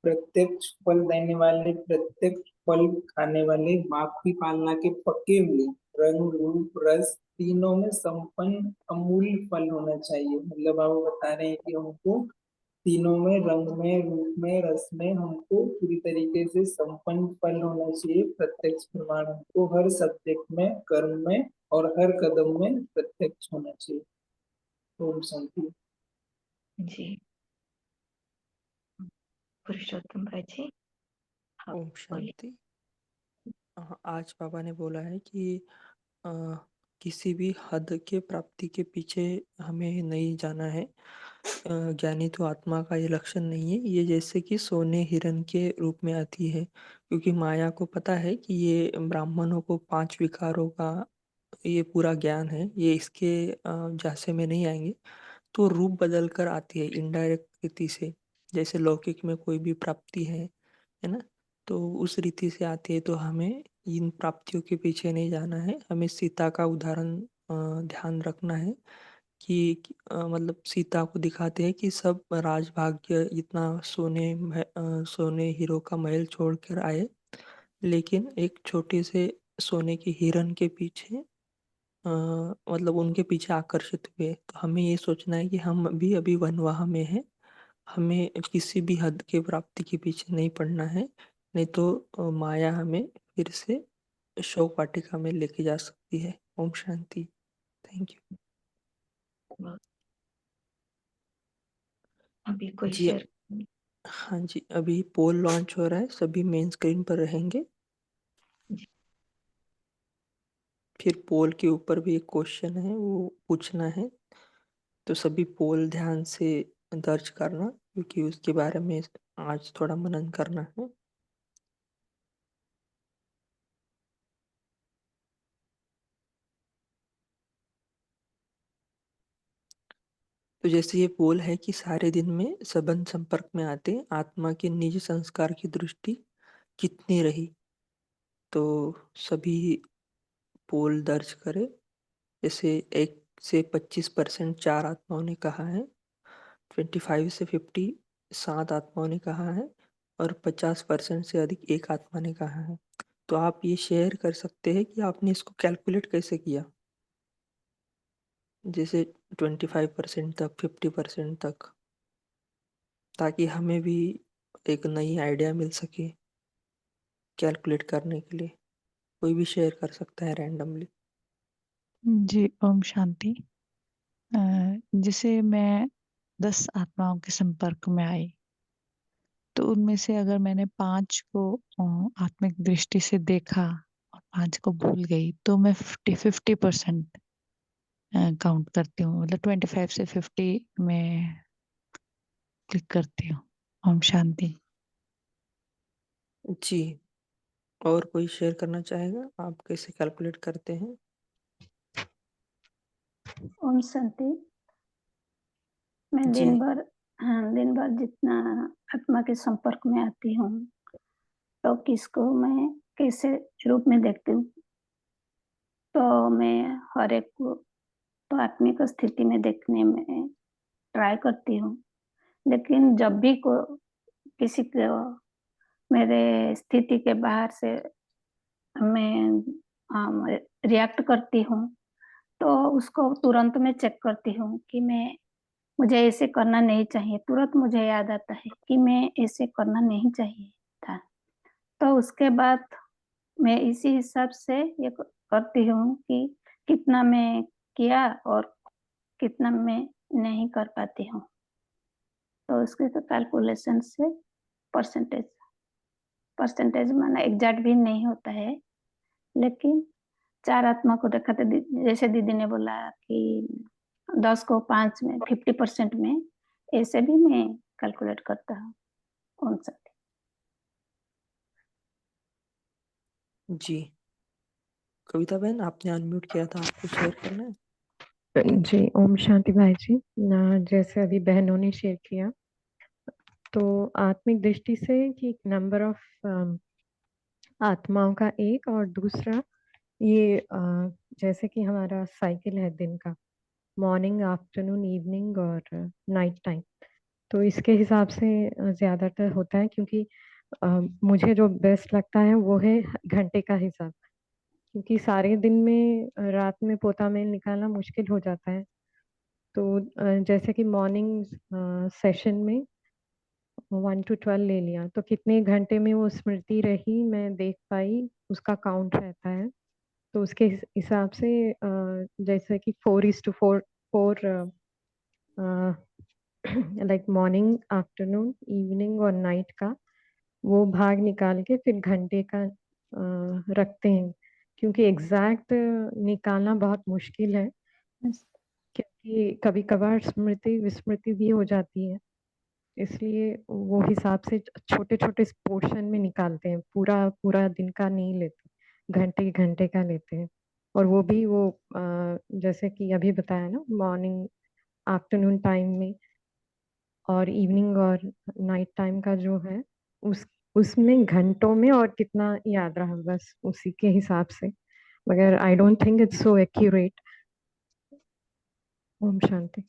प्रत्यक्ष फल देने वाले, प्रत्यक्ष फल खाने वाले, बाप की पालना के पक्के हुए, रंग रूप रस तीनों में संपन्न अमूल्य फल होना चाहिए। मतलब आप बता रहे हैं कि हमको तीनों में, रंग में, रूप में, रस में हमको पूरी तरीके से संपन्न फल होना चाहिए। प्रत्यक्ष प्रमाण हमको हर सब्जेक्ट में, कर्म में और हर कदम में प्रत्यक्ष होना चाहिए। ओम शांति। जी, पुरुषोत्तम भाई जी, हाँ ओम बोलिए। शांति। आज बाबा ने बोला है कि अ, किसी भी हद के प्राप्ति के पीछे हमें नहीं जाना है। ज्ञानी तो आत्मा का ये लक्षण नहीं है। ये जैसे कि सोने हिरन के रूप में आती है, क्योंकि माया को पता है कि ये ब्राह्मणों को 5 विकारों का ये पूरा ज्ञान है, ये इसके झांसे में नहीं आएंगे। तो रूप बदल कर आती है इनडायरेक्ट रीति से, जैसे लौकिक में कोई भी प्राप्ति है ना, तो उस रीति से आती है। तो हमें इन प्राप्तियों के पीछे नहीं जाना है। हमें सीता का उदाहरण ध्यान रखना है कि मतलब सीता को दिखाते हैं कि सब राजभाग्य इतना सोने हीरो का महल छोड़ कर आए, लेकिन एक छोटे से सोने के हिरन के पीछे मतलब उनके पीछे आकर्षित हुए। तो हमें ये सोचना है कि हम भी अभी वनवाह में हैं, हमें किसी भी हद के प्राप्ति के पीछे नहीं पड़ना है, नहीं तो माया हमें फिर से शोक वाटिका में लेके जा सकती है। ओम शांति। थैंक यू अभी कोई जी। शेयर? हाँ जी, अभी पोल लॉन्च हो रहा है, सभी मेन स्क्रीन पर रहेंगे। जी। फिर पोल के ऊपर भी एक क्वेश्चन है, वो पूछना है, तो सभी पोल ध्यान से दर्ज करना, क्योंकि उसके बारे में आज थोड़ा मनन करना है। तो जैसे ये पोल है कि सारे दिन में संबंध संपर्क में आते आत्मा के निज संस्कार की दृष्टि कितनी रही, तो सभी पोल दर्ज करें। जैसे 1 से 25% 4 आत्माओं ने कहा है, 25 से 50 7 आत्माओं ने कहा है, और 50% से अधिक एक आत्मा ने कहा है। तो आप ये शेयर कर सकते हैं कि आपने इसको कैलकुलेट कैसे किया, जैसे 25% तक, 50% तक, ताकि हमें भी एक नई आइडिया मिल सके कैलकुलेट करने के लिए। कोई भी शेयर कर सकता है रैंडमली। जी, ओम शांति। जैसे मैं 10 आत्माओं के संपर्क में आई, तो उनमें से अगर मैंने 5 को आत्मिक दृष्टि से देखा और 5 को भूल गई, तो मैं 50% काउंट करती हूँ। मतलब 25 से 50 में क्लिक करती हूँ। ओम शांति। जी, और कोई शेयर करना चाहेगा, आप कैसे कैलकुलेट करते हैं? ओम शांति। मैं जी। दिन भर जितना आत्मा के संपर्क में आती हूँ, तो किसको मैं कैसे रूप में देखती हूँ, तो मैं हर एक को तो आत्मिक स्थिति में देखने में ट्राई करती हूँ। लेकिन जब भी किसी को मेरे स्थिति के बाहर से मैं रिएक्ट करती हूँ, तो उसको तुरंत मैं चेक करती हूँ कि मुझे ऐसे करना नहीं चाहिए। तुरंत मुझे याद आता है कि मैं ऐसे करना नहीं चाहिए था। तो उसके बाद मैं इसी हिसाब से ये करती हूँ कि कितना मैं किया और कितना मैं नहीं कर पाती हूँ। तो उसके तो कैलकुलेशन से परसेंटेज माना एग्जैक्ट भी नहीं होता है, लेकिन 4 आत्मा को देखा तो जैसे दीदी ने बोला कि 10 को 5 में 50% में, ऐसे भी मैं कैलकुलेट करता हूँ। कौन सा? जी, कविता बहन आपने अनम्यूट किया था, आपको शेयर करना है? जी, ओम शांति भाई जी। जैसे अभी बहनों ने शेयर किया, तो आत्मिक दृष्टि से कि नंबर ऑफ आत्माओं का एक, और दूसरा ये जैसे कि हमारा साइकिल है दिन का, मॉर्निंग, आफ्टरनून, इवनिंग और नाइट टाइम। तो इसके हिसाब से ज़्यादातर होता है, क्योंकि मुझे जो बेस्ट लगता है वो है घंटे का हिसाब, क्योंकि सारे दिन में रात में पोता में निकालना मुश्किल हो जाता है। तो जैसे कि मॉर्निंग सेशन में 1 to 12 ले लिया, तो कितने घंटे में वो स्मृति रही मैं देख पाई, उसका काउंट रहता है। तो उसके हिसाब से जैसे कि 4:4, 4 लाइक मॉर्निंग, आफ्टरनून, इवनिंग और नाइट का वो भाग निकाल के फिर घंटे का रखते हैं, क्योंकि एग्जैक्ट निकालना बहुत मुश्किल है, क्योंकि कभी कभार स्मृति विस्मृति भी हो जाती है। इसलिए वो हिसाब से छोटे छोटे पोर्शन में निकालते हैं, पूरा पूरा दिन का नहीं लेते, घंटे घंटे का लेते हैं। और वो भी वो जैसे कि अभी बताया ना, मॉर्निंग आफ्टरनून टाइम में और इवनिंग और नाइट टाइम का जो है, उस उसमें घंटों में और कितना याद रहा, बस उसी के हिसाब से। मगर I don't think it's so accurate. ओम शांति।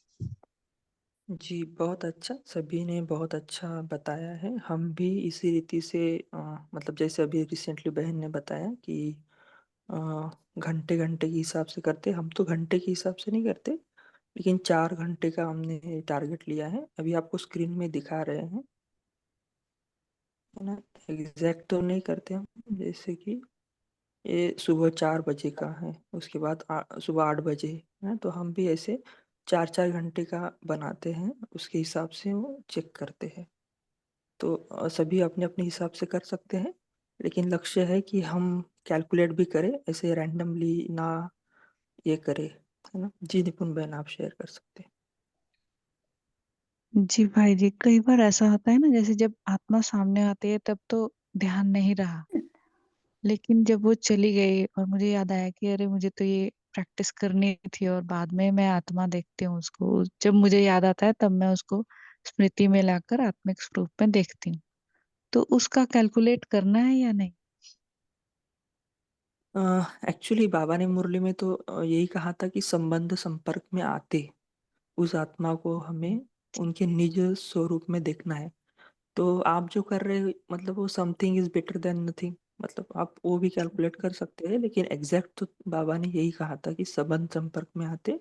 जी, बहुत अच्छा, सभी ने बहुत अच्छा बताया है। हम भी इसी रीति से मतलब जैसे अभी रिसेंटली बहन ने बताया कि घंटे-घंटे के हिसाब से करते हैं। हम तो घंटे के हिसाब से नहीं करते, लेकिन 4 घंटे का हमने टारगेट लिया है। अभी आपको स्क्रीन में दिखा रहे हैं, है ना? एग्ज़ैक्ट तो नहीं करते हम, जैसे कि ये सुबह 4 बजे का है, उसके बाद सुबह 8 बजे है, तो हम भी ऐसे 4-4 घंटे का बनाते हैं, उसके हिसाब से वो चेक करते हैं। तो सभी अपने-अपने हिसाब से कर सकते हैं, लेकिन लक्ष्य है कि हम कैलकुलेट भी करें, ऐसे रैंडमली ना ये करें, है ना? जी, निपुण बहन आप शेयर कर सकते हैं। जी भाई जी, कई बार ऐसा होता है ना, जैसे जब आत्मा सामने आती है तब तो ध्यान नहीं रहा, लेकिन जब वो चली गई और मुझे याद आया कि अरे मुझे तो ये प्रैक्टिस करनी थी, और बाद में मैं आत्मा देखती हूँ उसको, जब मुझे याद आता है तब मैं उसको स्मृति में लाकर आत्मिक स्वरूप में देखती हूँ। तो उसका कैलकुलेट करना है या नहीं? एक्चुअली बाबा ने मुरली में तो यही कहा था कि संबंध संपर्क में आते, उस आत्मा को हमें उनके निज स्वरूप में देखना है। तो आप जो कर रहे हो मतलब वो something is better than nothing, मतलब आप वो भी कैलकुलेट कर सकते हैं, लेकिन एग्ज़ैक्ट तो बाबा ने यही कहा था कि संबंध संपर्क में आते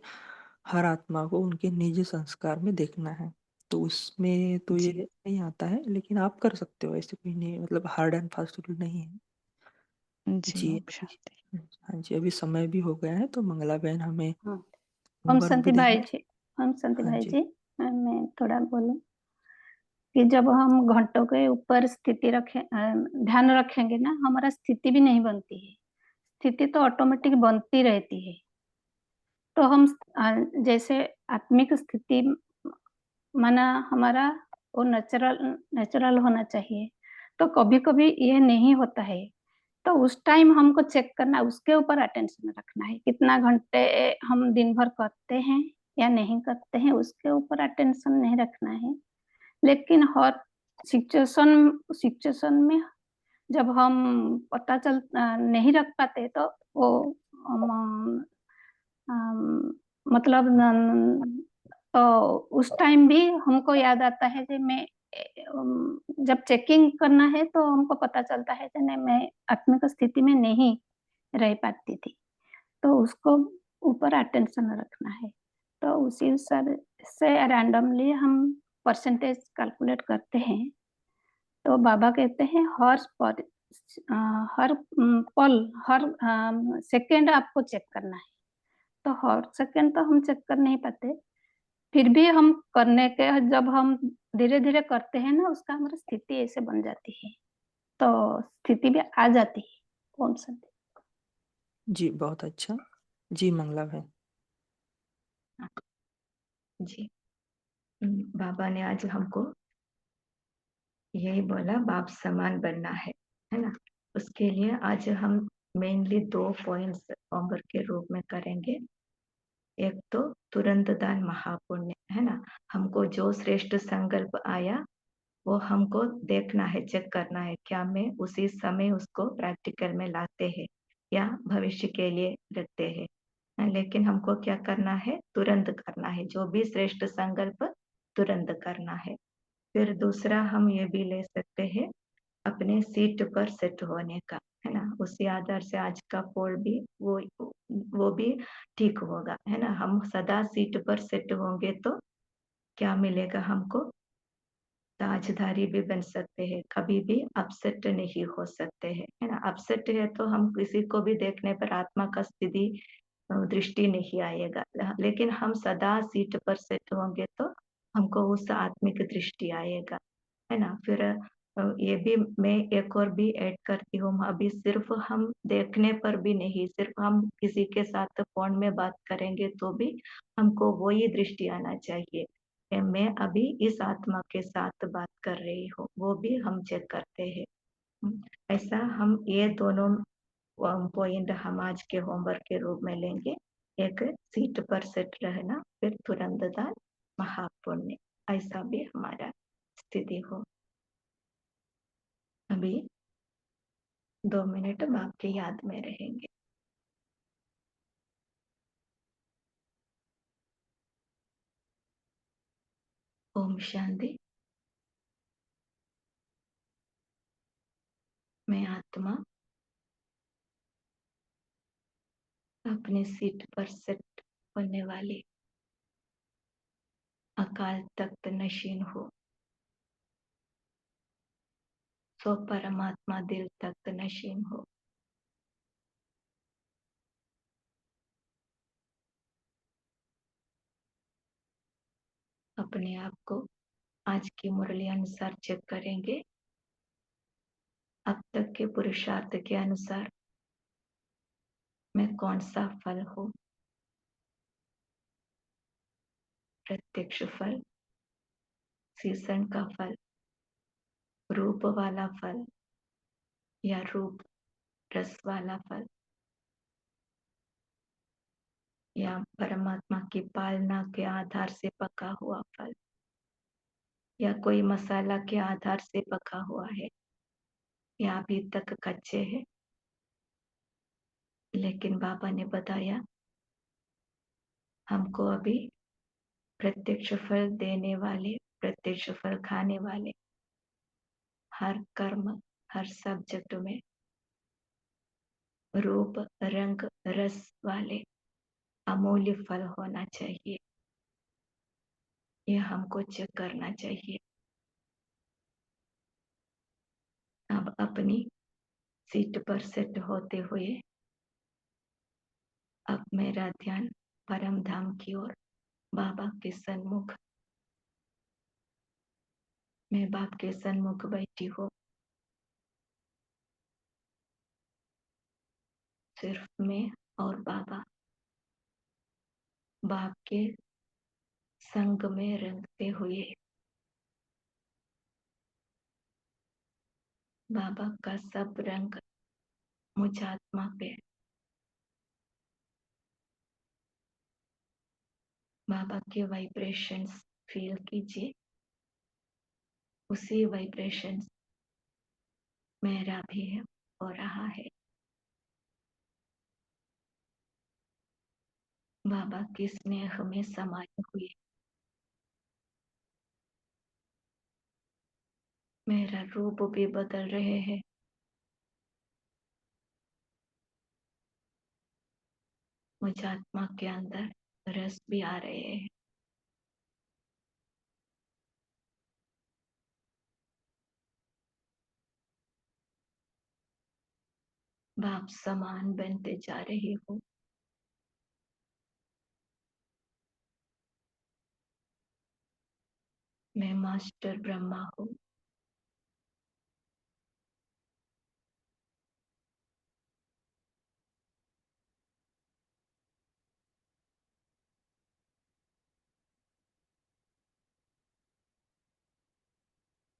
हर आत्मा को उनके निज संस्कार में देखना है। तो उसमें तो ये जी नहीं आता है, लेकिन आप कर सकते हो, ऐसे कोई नहीं, मतलब हार्ड एंड फास्ट रूल नहीं है। जी, जी, ओम अभी शांति। हाँ जी, अभी समय भी हो गया है, तो मंगला बहन हमें हाँ, ओम होमवर्क भी शांति भाई देंगे। जी। ओम शांति हाँ भाई जी। जी, मैं थोड़ा बोलूं कि जब हम घंटों के ऊपर स्थिति ध्यान रखेंगे ना, हमारा स्थिति भी नहीं बनती है। स्थिति तो ऑटोमेटिक बनती रहती है। तो हम जैसे आत्मिक स्थिति माना हमारा वो नेचुरल नेचुरल होना चाहिए। तो कभी कभी ये नहीं होता है, तो उस टाइम हमको चेक करना, उसके ऊपर अटेंशन रखना है। कितना घंटे हम दिन भर करते हैं या नहीं करते हैं, उसके ऊपर अटेंशन नहीं रखना है। लेकिन हर सिचुएशन सिचुएशन में जब हम नहीं रख पाते, तो वो अम, अम, मतलब तो उस टाइम भी हमको याद आता है कि जब चेकिंग करना है तो हमको पता चलता है कि नहीं, मैं आत्मिक स्थिति में नहीं रह पाती थी। तो उसको ऊपर अटेंशन रखना है। तो उसी सर से रैंडमली हम परसेंटेज कैलकुलेट करते हैं। तो बाबा कहते हैं हर पल, हर सेकंड आपको चेक करना है। तो हर सेकंड तो हम चेक कर नहीं पाते, फिर भी हम करने के जब हम धीरे धीरे करते हैं ना, उसका हमारी स्थिति ऐसे बन जाती है, तो स्थिति भी आ जाती है। कौन सा जी, बहुत अच्छा। जी, मंगला बहन। जी। बाबा ने आज हमको यही बोला, बाप समान बनना है ना? उसके लिए आज हम मेनली 2 पॉइंट्स होमवर्क के रूप में करेंगे। एक तो तुरंत दान महापुण्य है ना, हमको जो श्रेष्ठ संकल्प आया वो हमको देखना है, चेक करना है क्या मैं उसी समय उसको प्रैक्टिकल में लाते हैं या भविष्य के लिए रखते हैं। लेकिन हमको क्या करना है, तुरंत करना है, जो भी श्रेष्ठ संकल्प तुरंत करना है। फिर दूसरा हम ये भी ले सकते हैं अपने सीट पर सेट होने का, है ना, उसी आधार से आज का पोल भी वो भी ठीक होगा, है ना। हम सदा सीट पर सेट होंगे तो क्या मिलेगा हमको, ताजधारी भी बन सकते हैं, कभी भी अपसेट नहीं हो सकते हैं, है ना। अपसेट है तो हम किसी को भी देखने पर आत्मा का स्थिति दृष्टि नहीं आएगा, लेकिन हम सदा सीट पर सेट होंगे तो हमको उस आत्मिक दृष्टि आएगा, है ना। फिर ये भी मैं एक और भी ऐड करती हूँ, अभी सिर्फ हम देखने पर भी नहीं, सिर्फ हम किसी के साथ फोन में बात करेंगे तो भी हमको वही दृष्टि आना चाहिए कि मैं अभी इस आत्मा के साथ बात कर रही हूँ, वो भी हम चेक करते हैं। ऐसा हम ये दोनों पॉइंट हम आज के होमवर्क के रूप में लेंगे, एक सीट पर सेट रहना, फिर तुरंत दान महापुण्य, ऐसा भी हमारा स्थिति हो। अभी 2 मिनट बाप के याद में रहेंगे। ओम शांति। मैं आत्मा अपने सीट पर सेट होने वाली अकाल तख्त नशीन हो, सो परमात्मा दिल तख्त नशीन हो। अपने आप को आज की मुरली अनुसार चेक करेंगे, अब तक के पुरुषार्थ के अनुसार मैं कौन सा फल हूँ, प्रत्यक्ष फल, सीसन का फल, रूप वाला फल या रूप रस वाला फल, या परमात्मा की पालना के आधार से पका हुआ फल, या कोई मसाला के आधार से पका हुआ है, या अभी तक कच्चे है। लेकिन बाबा ने बताया हमको अभी प्रत्यक्ष फल देने वाले, प्रत्यक्ष फल खाने वाले, हर कर्म, हर सब्जेक्ट में रूप रंग रस वाले अमूल्य फल होना चाहिए, ये हमको चेक करना चाहिए। अब अपनी सीट पर सेट होते हुए अब मेरा ध्यान परम धाम की ओर, बाबा के सन्मुख, मैं बाप के सन्मुख बैठी हूँ, सिर्फ मैं और बाबा, बाप के संग में रंगते हुए बाबा का सब रंग मुझ आत्मा पे, बाबा के वाइब्रेशंस फील कीजिए, उसी वाइब्रेशंस मेरा भी है, हो रहा है। बाबा की स्नेह में समाये हुए मेरा रूप भी बदल रहे हैं, मुझ आत्मा के अंदर रस भी आ रहे हैं। बाप समान बनते जा रही हूँ, मैं मास्टर ब्रह्मा हूँ,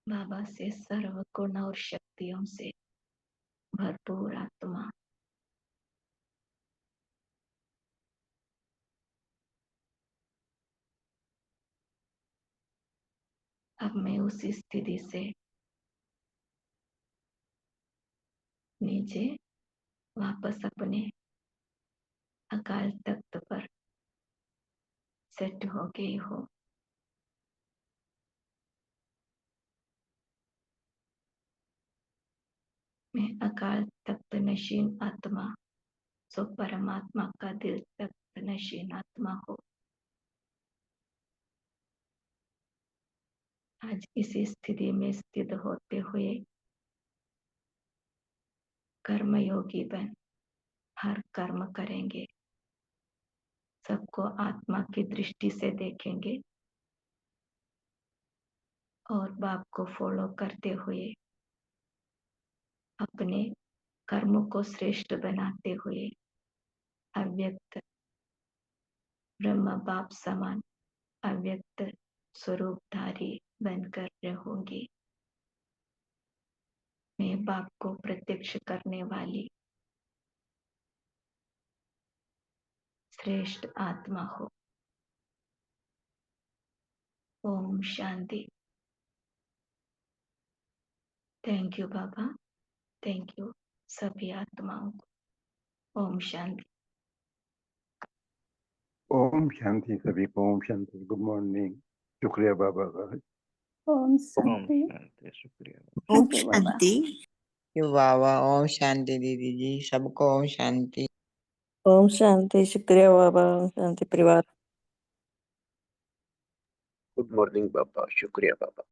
बाबा से सर्व गुण और शक्तियों से भरपूर आत्मा, अब मैं उसी स्थिति से नीचे वापस अपने अकाल तख्त पर सेट हो गई हो। मैं अकाल तख्त नशीन आत्मा, सो परमात्मा का दिल तख्त नशीन आत्मा हो। आज इसी स्थिति में स्थित होते हुए कर्मयोगी बन हर कर्म करेंगे, सबको आत्मा की दृष्टि से देखेंगे और बाप को फॉलो करते हुए अपने कर्म को श्रेष्ठ बनाते हुए अव्यक्त ब्रह्म बाप समान अव्यक्त स्वरूपधारी बनकर रहूंगी। मैं बाप को प्रत्यक्ष करने वाली श्रेष्ठ आत्मा हो। ओम शांति। थैंक यू बाबा, थैंक यू सभी आत्माओं को। ओम शांति। ओम शांति सभी को, ओम शांति। Good morning. शुक्रिया बाबा का। ओम ओम शांति। शांति। शुक्रिया। ओम थैंक यू बाबा। शांति। बाबा ओम शांति दीदी जी, सबको ओम शांति। ओम शांति। शुक्रिया बाबा। ओम शांति परिवार। गुड मॉर्निंग बाबा। शुक्रिया बाबा।